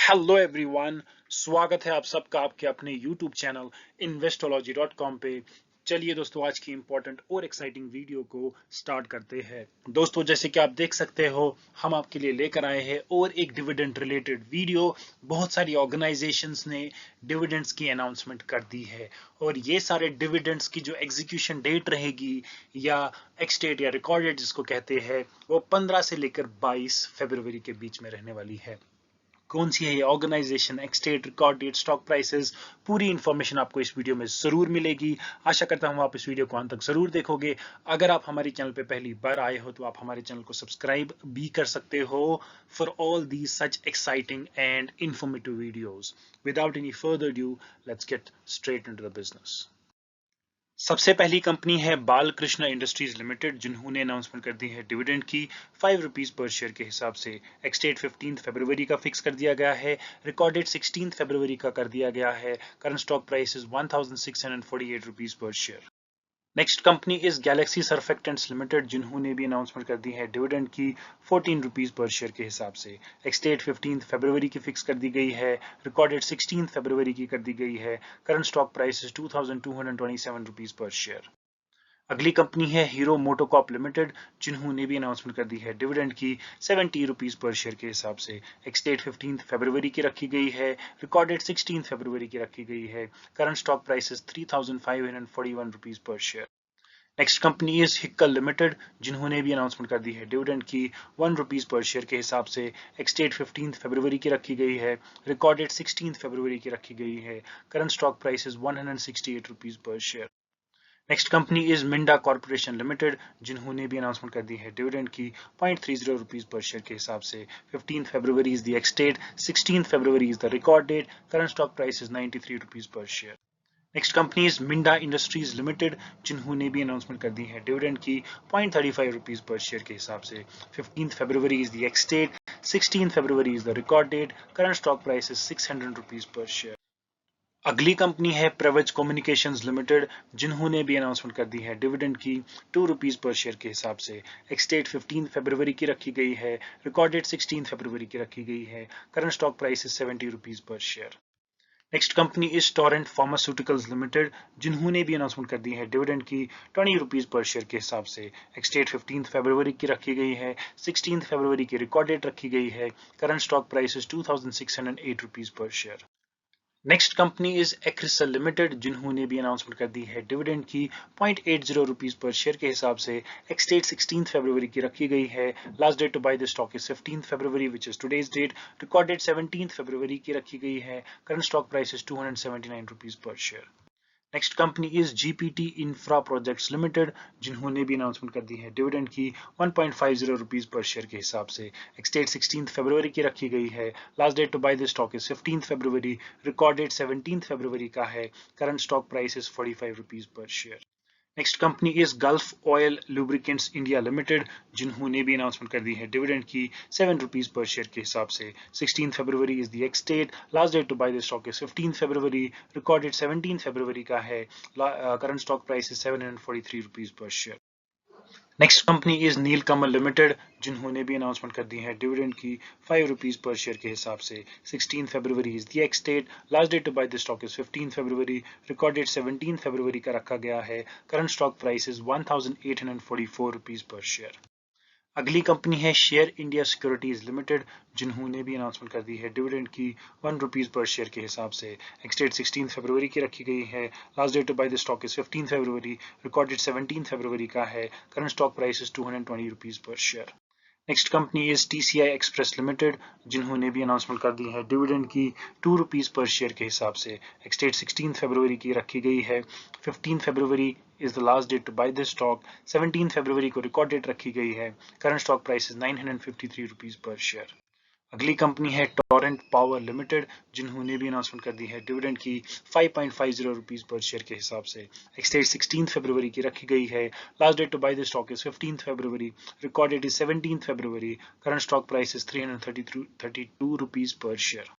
Hello everyone, स्वागत है आप सबका आपके अपने यूट्यूब चैनल investorology.com पे। चलिए दोस्तों, आज की इंपॉर्टेंट और एक्साइटिंग वीडियो को स्टार्ट करते हैं। दोस्तों, जैसे कि आप देख सकते हो, हम आपके लिए लेकर आए हैं और एक डिविडेंड रिलेटेड वीडियो। बहुत सारी ऑर्गेनाइजेशंस ने डिविडेंड्स की अनाउंसमेंट कर दी है और ये सारे डिविडेंड्स की जो एग्जीक्यूशन डेट रहेगी या एक्स डेट या रिकॉर्ड डेट जिसको कहते हैं, वो 15 से लेकर 22 फरवरी के बीच में रहने वाली है। कौन सी है ये organisation, ex date, record date, stock prices, पूरी इंफॉर्मेशन आपको इस वीडियो में जरूर मिलेगी। आशा करता हूं आप इस वीडियो को अंत तक जरूर देखोगे। अगर आप हमारे चैनल पे पहली बार आए हो तो आप हमारे चैनल को सब्सक्राइब भी कर सकते हो for all the such exciting and informative videos. Without any further due, let's get straight into the business. सबसे पहली कंपनी है बालकृष्ण इंडस्ट्रीज लिमिटेड, जिन्होंने अनाउंसमेंट कर दी है डिविडेंड की 5 रुपीज पर शेयर के हिसाब से। एक्स डेट 15 फरवरी का फिक्स कर दिया गया है, रिकॉर्ड डेट 16 फरवरी का कर दिया गया है। Current stock price is 1648 rupees per share. Next company is Galaxy surfactants limited, जिन्होंने भी अनाउंसमेंट कर दी है डिविडेंड की 14 रुपीज पर शेयर के हिसाब से। एक्स डेट 15 फरवरी की फिक्स कर दी गई है, रिकॉर्ड डेट 16 फरवरी की कर दी गई है। Current stock price is 2227 rupees per share. अगली कंपनी है हीरो मोटोकॉर्प लिमिटेड, जिन्होंने भी अनाउंसमेंट कर दी है डिविडेंड की 70 रुपीज पर शेयर के हिसाब से। एक्स डेट 15 फरवरी की रखी गई है, रिकॉर्ड डेट 16 फरवरी की रखी गई है। Current stock price is 3541 rupees per share. Next company is Hikal limited, जिन्होंने भी अनाउंसमेंट कर दी है डिविडेंड की 1 रुपीज पर शेयर के हिसाब से। एक्स डेट 15 फरवरी की रखी गई है, रिकॉर्ड डेट 16 फरवरी की रखी गई है। Current stock price is 168 rupees per share. Next company is Minda corporation limited, जिन्होंने भी अनाउंसमेंट कर दी है डिविडेंड की 0.30 रुपीज पर शेयर के हिसाब से। 15 February is the ex date, 16 February is the record date. Current stock price is 93 rupees per share. Next company is Minda industries limited, जिन्होंने भी अनाउंसमेंट कर दी है डिविडेंड की 0.35 रुपीज पर शेयर के हिसाब से। 15 February is the ex date, 16 February is the record date. Current stock price is 600 rupees per share. अगली company है प्रवच कम्युनिकेशंस लिमिटेड, जिन्होंने भी अनाउंसमेंट कर दी है डिविडेंड की 2 रुपीज पर शेयर के हिसाब से। एक्स डेट 15 फरवरी की रखी गई है, रिकॉर्ड डेट 16 फरवरी की रखी गई है। Current stock price is 70 rupees per share. Next company is Torrent pharmaceuticals limited, जिन्होंने भी अनाउंसमेंट कर दी है डिविडेंड की 20 रुपीज पर शेयर के हिसाब से। एक्स डेट 15 फरवरी की रखी गई है, 16 फरवरी की रिकॉर्ड डेट रखी गई है। Current stock price is 2608 rupees per share. Next company is Acrysil limited, जिन्होंने भी अनाउंसमेंट कर दी है डिविडेंड की 0.80 रुपीज पर शेयर के हिसाब से। एक्स डेट 16 फरवरी की रखी गई है, last date to buy the stock is 15 फरवरी which is today's date. Record date 17 फरवरी की रखी गई है। Current stock price is 279 rupees per share. Next company is GPT Infra Projects Limited, जिन्होंने भी अनाउंसमेंट कर दी है डिविडेंड की 1.50 रुपीज पर शेयर के हिसाब से। एक्स डेट 16 फरवरी की रखी गई है, last date to buy the stock is 15 February. Record date 17 फरवरी का है। Current stock price is 45 rupees per share. Next company is Gulf Oil Lubricants India limited, जिन्होंने भी अनाउंसमेंट कर दी है डिविडेंड की 7 रुपीज पर शेयर के हिसाब से। 16 February is the ex date, last date to buy the stock is 15 February. Record date 17 फरवरी का है। Current stock price is 743 rupees per share. Next company is Nilkamal limited, जिन्होंने भी अनाउंसमेंट कर दी है डिविडेंड की 5 रुपीज पर शेयर के हिसाब से। 16 February is the ex date, last date to buy the stock is 15 February. Record date 17 फरवरी का रखा गया है। Current stock price is 1844 rupees per share. अगली कंपनी है शेयर इंडिया सिक्योरिटीज लिमिटेड, जिन्होंने भी अनाउंसमेंट कर दी है डिविडेंड की 1 रुपीज पर शेयर के हिसाब से। एक्स डेट 16 फरवरी की रखी गई है, last date to buy the stock is 15 February. Record date 17 फरवरी का है। Current stock price is 220 rupees per share. Next company is TCI Express Limited, जिन्होंने भी अनाउंसमेंट कर दी है डिविडेंड की 2 रुपीज पर शेयर के हिसाब से। एक्स डेट 16 फरवरी की रखी गई है, 15 February is the last date to buy the stock. 17 February को रिकॉर्ड डेट रखी गई है। Current stock price is 953 rupees per share. अगली कंपनी है टोरेंट पावर लिमिटेड, जिन्होंने भी अनाउंसमेंट कर दी है डिविडेंड की 5.50 रुपीज पर शेयर के हिसाब से। एक्स डेट 16 फरवरी की रखी गई है, last date to buy the stock is 15 February. Record date is 17 फरवरी। Current stock price is 332 rupees per share.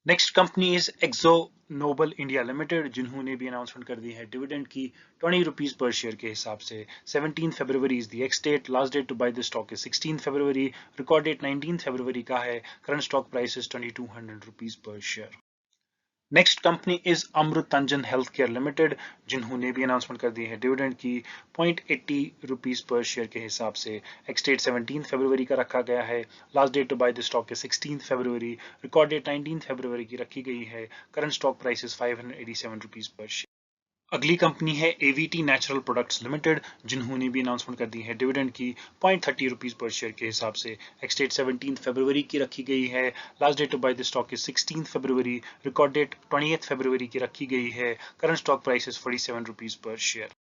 Next company is Akzo Nobel India limited, जिन्होंने भी अनाउंसमेंट कर दी है डिविडेंड की 20 रुपीज पर शेयर के हिसाब से। 17 February is the ex date, last date to buy the stock is 16 February, record date 19 फरवरी का है, current stock price is 2200 rupees per share. Next company is Amrutanjan health care limited, जिन्होंने भी announcement कर दी है dividend की 0.80 रुपीज पर शेयर के हिसाब से। एक्स डेट 17 फरवरी का रखा गया है, last date to buy the stock है 16 फरवरी, रिकॉर्ड डेट 19 फरवरी की रखी गई है, current stock price is 587 rupees per share. अगली कंपनी है एवीटी नेचुरल प्रोडक्ट्स लिमिटेड, जिन्होंने भी अनाउंसमेंट कर दी है डिविडेंड की 0.30 रुपीज पर शेयर के हिसाब से। एक्स डेट 17 फरवरी की रखी गई है, last date to buy the stock is 16 February, record date 20 फरवरी की रखी गई है, current stock price is 47 rupees per share.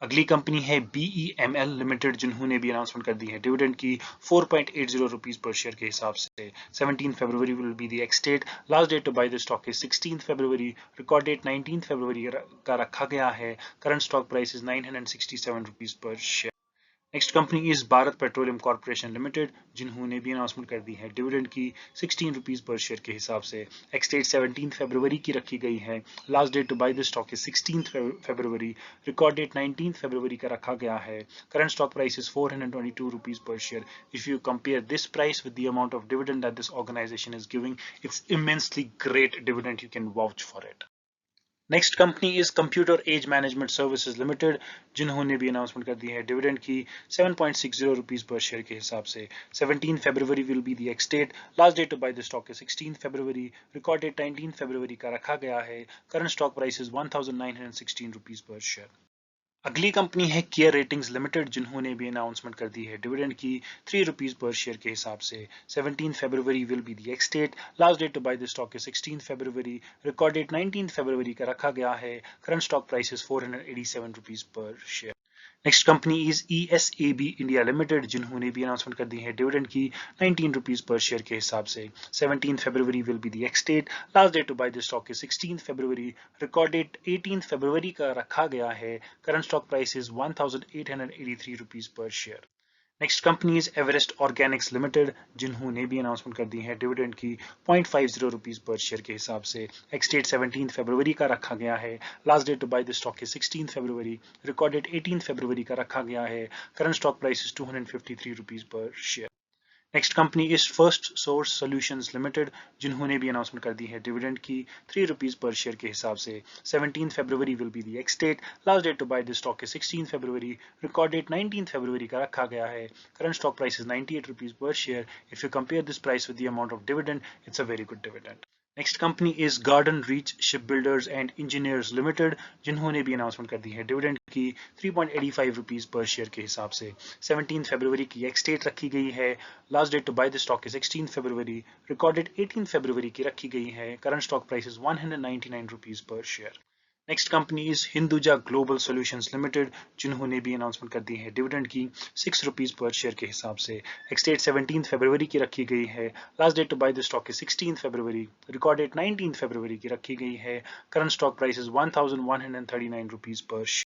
अगली कंपनी है BEML लिमिटेड, जिन्होंने भी अनाउंसमेंट कर दी है डिविडेंड की 4.80 रुपीज पर शेयर के हिसाब से। 17 February will be the ex date, last date to buy the stock is 16 February, record date 19 फरवरी का रखा गया है, current stock price is 967 rupees per share. Next company is Bharat petroleum corporation limited, जिन्होंने भी announcement कर दी है डिविडेंड की 16 rupees per share के हिसाब से। एक्स डेट 17 फरवरी की रखी गई है, last date to buy the stock is 16 February, record date 19 फरवरी का रखा गया है, current stock price is 422 rupees per share. If you compare this price with the amount of dividend that this organisation is giving, it's immensely great dividend, you can vouch for it. Next company is Computer Age Management Services Limited, जिन्होंने भी announcement कर दी है dividend की 7.60 rupees per share के हिसाब से। 17 February will be the ex date, last date to buy the stock is 16 February, record date 19 फरवरी का रखा गया है, current stock price is 1916 rupees per share. अगली कंपनी है केयर रेटिंग्स लिमिटेड, जिन्होंने भी अनाउंसमेंट कर दी है डिविडेंड की 3 रुपीज पर शेयर के हिसाब से। 17 February will be the ex date, last date to buy the stock is 16 February, record date 19 फरवरी का रखा गया है, current stock price is 487 rupees per share. Next company is ESAB India limited, जिन्होंने भी announcement कर दी है डिविडेंड की 19 rupees per share के हिसाब से। 17 February will be the ex date, last date to buy the stock is 16 February, record date 18 फरवरी का रखा गया है, current stock price is 1883 rupees per share. Next company is Everest organics limited, जिन्होंने भी announcement कर दी है डिविडेंड की 0.50 rupees per share के हिसाब से। एक्स डेट 17 फरवरी का रखा गया है, last date to buy the stock is 16 February, record date 18 फरवरी का रखा गया है, current stock price is 253 rupees per share. Next company is Firstsource Solutions Limited, जिन्होंने भी अनाउंसमेंट कर दी है डिविडेंड की 3 रुपीज पर शेयर के हिसाब से। 17 February will be the ex date, last date to buy the stock is 16 February, record date 19 फरवरी का रखा गया है, current stock price is 98 rupees per share. If you compare this price with the amount of dividend, it's a very good dividend. Next company is garden reach ship builders and engineers limited, जिन्होंने भी announcement कर दी है dividend की 3.85 rupees per share के हिसाब से। 17 फरवरी की एक्स डेट रखी गई है, last date to buy the stock is 16 February, record date 18 फरवरी की रखी गई है, current stock price is 199 rupees per share. Next company is Hinduja Global Solutions Limited, जिन्होंने भी अनाउंसमेंट कर दी है डिविडेंड की 6 रुपीज पर शेयर के हिसाब से। एक्स डेट 17 फरवरी की रखी गई है, last date to buy the stock is 16 February, record date 19 फरवरी की रखी गई है, current stock price is 1139 rupees per share.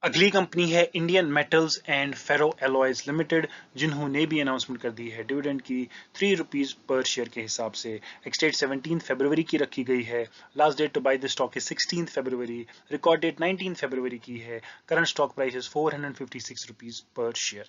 अगली कंपनी है Indian Metals and Ferro Alloys Limited, जिन्होंने भी अनाउंसमेंट कर दी है डिविडेंड की 3 रुपीज पर शेयर के हिसाब से। एक्स डेट 17 फरवरी की रखी गई है, last date to buy the stock is 16 February, record date 19 फरवरी की है, current stock price is 456 rupees per share.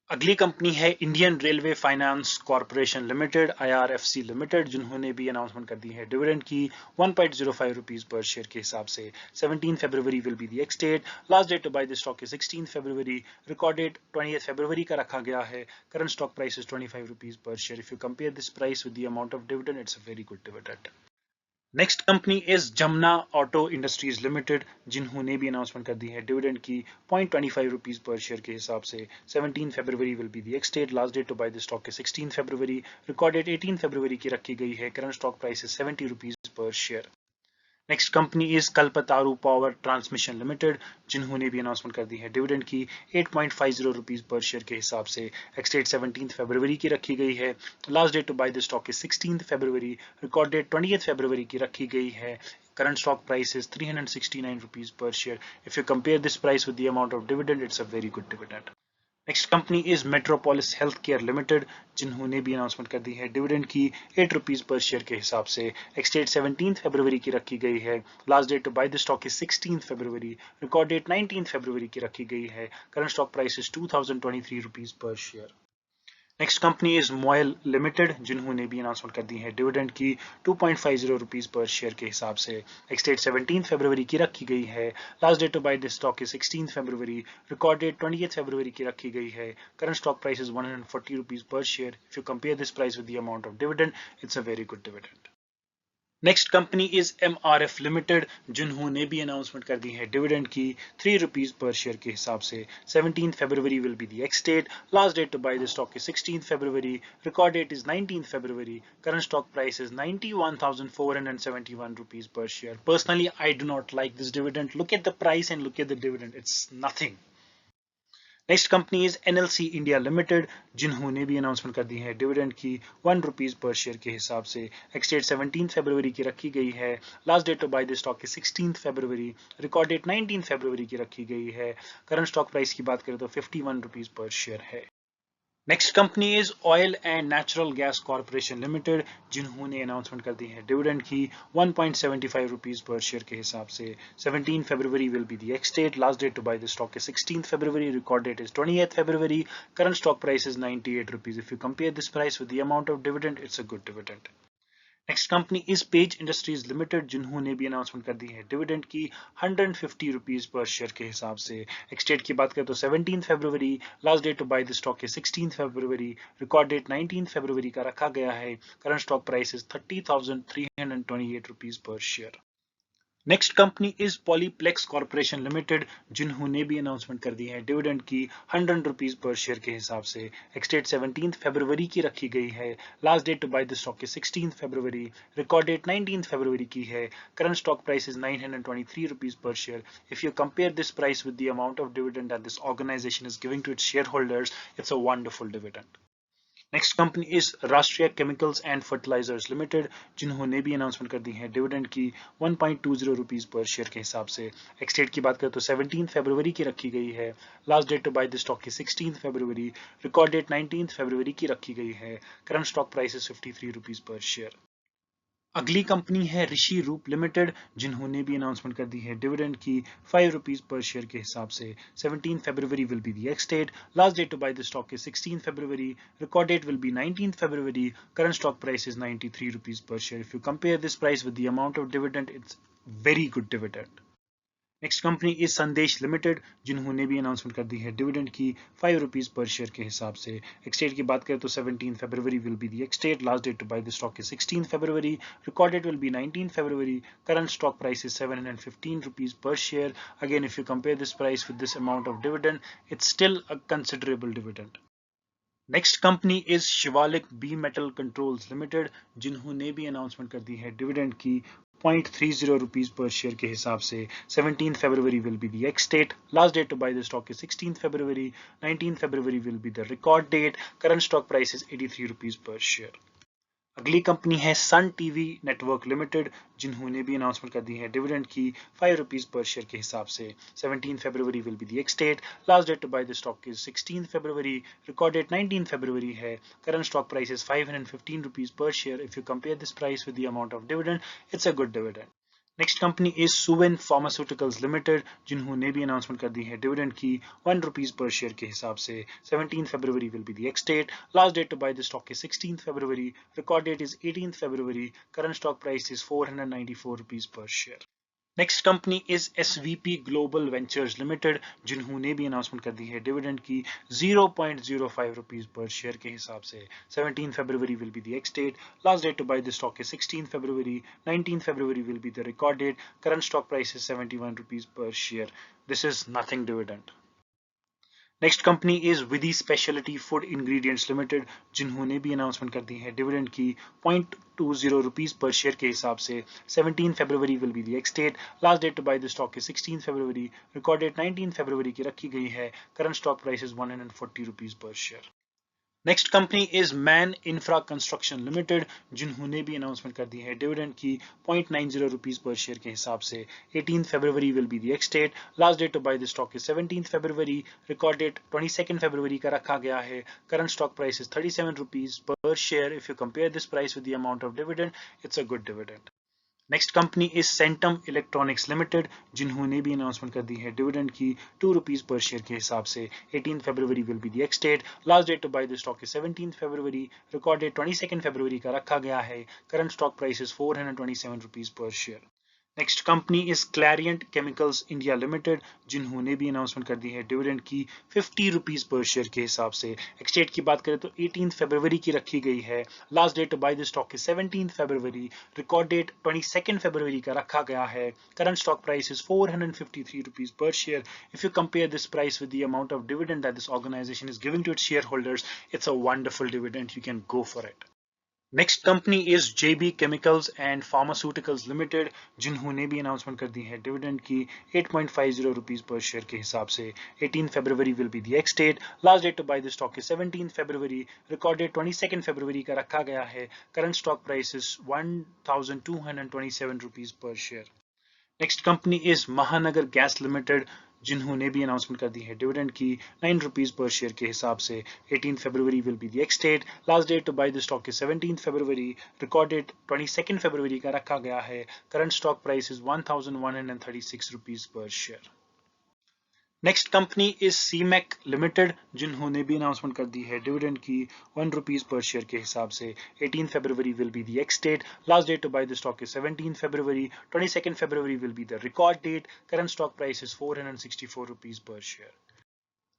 अगली कंपनी है Indian Railway Finance Corporation Limited IRFC Limited, जिन्होंने भी अनाउंसमेंट कर दी है डिविडेंड की 1.05 रुपीज पर शेयर के हिसाब से। 17 February will be the ex date, last date to buy the stock is 16 February, record date 20 February का रखा गया है, current stock price is 25 rupees per share. If you compare this price with the amount of dividend, it's a very good dividend. Next company is Jamuna auto industries limited, जिन्होंने भी announcement कर दी है dividend की 0.25 rupees per share के हिसाब से। 17 February will be the ex date, last date to buy the stock is 16 February, record date 18 फरवरी की रखी गई है, current stock price is 70 rupees per share. Next company is Kalpataru power transmission limited, जिन्होंने भी announcement कर दी है डिविडेंड की 8.50 rupees per share के हिसाब से। एक्स डेट 17 फरवरी की रखी गई है, last date to buy the stock is 16 February, record date 20 फरवरी की रखी गई है, current stock price is 369 rupees per share. If you compare this price with the amount of dividend, it's a very good dividend. Next company is Metropolis health care limited, जिन्होंने भी announcement कर दी है dividend की 8 rupees per share के हिसाब से। एक्सडेट 17 फरवरी की रखी गई है। Last date to buy the stock is 16 February. Record date 19 फरवरी की रखी गई है। Current stock price is 2023 rupees per share. Next company is MOIL Limited, जिन्होंने भी अनाउंसमेंट कर दी है डिविडेंड की 2.50 रुपीज पर शेयर के हिसाब से। एक्सडेट 17 फरवरी की रखी गई है। Last date to buy this stock is 16 February. Record date 20 फरवरी की रखी गई है। Current stock price is 140 rupees per share. If you compare this price with the amount of dividend, it's a very good dividend. Next company is MRF Limited, जिन्होंने भी announcement कर दी है dividend की 3 रुपीज पर शेयर के हिसाब से। 17 February will be the ex date. Last date to buy the stock is 16 February. Record date is 19 February. Current stock price is 91,471 rupees per share. Personally I do not like this dividend. Look at the price and look at the dividend, it's nothing. Next company is NLC India limited, जिन्होंने भी announcement कर दी है dividend की 1 rupees per share के हिसाब से। एक्सडेट 17 फरवरी की रखी गई है। Last date to buy the stock is 16 February. Record date 19 फरवरी की रखी गई है। करंट स्टॉक प्राइस की बात करें तो 51 रुपीज पर शेयर है। Next company is oil and natural gas corporation limited, जिन्होंने अनाउंसमेंट कर दी है डिविडेंड की 1.75 रुपीज पर शेयर के हिसाब से। 17 February will be the ex date. Last date to buy the stock is 16 February. Record date is 28 February. Current stock price is 98 rupees. If you compare this price with the amount of dividend, it's a good dividend. Next company is page industries limited, जिन्होंने भी announcement कर दी है dividend की 150 rupees per share के हिसाब से। एक्सडेट की बात करें तो 17 फरवरी। Last date to buy the stock is 16 February. Record date 19 फरवरी का रखा गया है। Current stock price is 30,328 rupees per share. Next company is Polyplex corporation limited, जिन्होंने भी अनाउंसमेंट कर दी है डिविडेंड की 100 रुपीज पर शेयर के हिसाब से। एक्सडेट 17 फरवरी की रखी गई है। Last date to buy the stock is 16 February. Record date 19 फरवरी की है। Current stock price is 923 rupees per share. If you compare this price with the amount of dividend that this organisation is giving to its share holders, it's a wonderful dividend. Next company is Rashtriya Chemicals and Fertilizers Limited, जिन्होंने भी announcement कर दी है dividend की 1.20 rupees per share के हिसाब से। एक्सडेट की बात करें तो 17 फरवरी की रखी गई है। Last date to buy the stock की 16 फरवरी। रिकॉर्ड डेट 19 फरवरी की रखी गई है। Current stock price is 53 rupees per share. अगली कंपनी है ऋषि रूप लिमिटेड, जिन्होंने भी अनाउंसमेंट कर दी है डिविडेंड की 5 रुपीज पर शेयर के हिसाब से। 17 February will be the ex date. Last date to buy the stock is 16 February. Record date will be 19 February. Current stock price is 93 rupees per share. If you compare this price with the amount of dividend, it's very good dividend. Next company is Sandesh limited, जिन्होंने भी announcement कर दी है dividend की 5 rupees per share के हिसाब से। एक्सडेट की बात करें तो 17 February will be the ex date. Last date to buy the stock is 16 February. Record date will be 19 February. Current stock price is 715 rupees per share. Again if you compare this price with this amount of dividend, it's still a considerable dividend. Next company is Shivalik bimetal controls limited, जिन्होंने भी announcement कर दी है dividend की 0.30 rupees per share के हिसाब से। 17 February will be the ex date. Last date to buy the stock is 16 February. 19 February will be the record date. Current stock price is 83 rupees per share. अगली company है Sun TV network limited, जिन्होंने भी announcement कर दी है dividend की 5 rupees per share के हिसाब से। 17 February will be the ex date. Last date to buy the stock is 16 February. Record date 19 February है। Current stock price is 515 rupees per share. If you compare this price with the amount of dividend, it's a good dividend. Next company is Suven pharmaceuticals limited, जिन्होंने भी announcement कर दी है dividend की 1 rupees per share के हिसाब से। 17 February will be the ex date. Last date to buy the stock is 16 February. Record date is 18 February. Current stock price is 494 rupees per share. Next company is SVP global ventures limited, जिन्होंने भी announcement कर दी है dividend की 0.05 rupees per share के हिसाब से। 17 February will be the ex date. Last date to buy the stock is 16 February. 19 February will be the record date. Current stock price is 71 rupees per share. This is nothing dividend. Next company is Vidhi specialty food ingredients limited, जिन्होंने भी announcement कर दी है dividend की 0.20 rupees per share के हिसाब से। 17 February will be the ex date. Last date to buy the stock is 16 February. Record date 19 फरवरी की रखी गई है। Current stock price is 140 rupees per share. Next company is man infra construction limited, जिन्होंने भी announcement कर दी है dividend की 0.90 rupees per share के हिसाब से। 18 February will be the ex date, last date to buy the stock is 17 February, record date 22 फरवरी का रखा गया है। Current stock price is 37 rupees per share. If you compare this price with the amount of dividend, it's a good dividend. Next company is Centum electronics limited, जिन्होंने भी announcement कर दी है dividend की 2 rupees per share के हिसाब से। 18 February will be the ex date, last date to buy the stock is 17 February, record date 22 फरवरी का रखा गया है। Current stock price is 427 rupees per share. Next company is Clariant chemicals India limited, जिन्होंने भी announcement कर दी है dividend की 50 rupees per share के हिसाब से। एक्सडेट की बात करें तो 18 फरवरी की रखी गई है। Last date to buy the stock is 17 February, record date 22 फरवरी का रखा गया है। Current stock price is 453 rupees per share. If you compare this price with the amount of dividend that this organisation is giving to its share holders, it's a wonderful dividend, you can go for it. Next company is JB Chemicals and Pharmaceuticals limited, जिन्होंने भी announcement कर दी है dividend की 8.50 rupees per share के हिसाब से। 18 February will be the ex date, last date to buy the stock is 17 February, record date 22 फरवरी का रखा गया है। Current stock price is 1227 rupees per share. Next company is Mahanagar gas limited, जिन्होंने भी announcement कर दी है डिविडेंड की 9 रुपीज पर शेयर के हिसाब से। 18 February will be the ex date, last date to buy the stock is 17 February, record date 22 फरवरी का रखा गया है। Current stock price is 1136 rupees per share. Next company is Seamec limited, जिन्होंने भी announcement कर दी है डिविडेंड की 1 रुपीज पर शेयर के हिसाब से। 18 February will be the ex date, last date to buy the stock is 17 February, 22 February will be the record date. Current stock price is 464 rupees per share.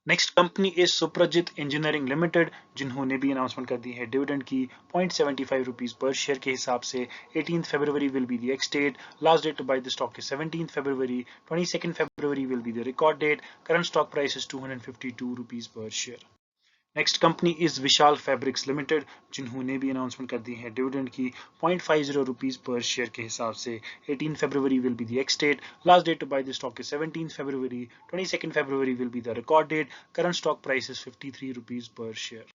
Next company is Suprajit engineering limited, जिन्होंने भी announcement कर दी है dividend की 0.75 rupees per share के हिसाब से। 18 February will be the ex date, last date to buy the stock is 17 February, 22 February will be the record date. Current stock price is 252 rupees per share. Next company is Vishal fabrics limited, जिन्होंने भी announcement कर दी है dividend की 0.50 rupees per share के हिसाब से। 18 February will be the ex date, last date to buy the stock is 17 February, 22 February will be the record date. Current stock price is 53 rupees per share.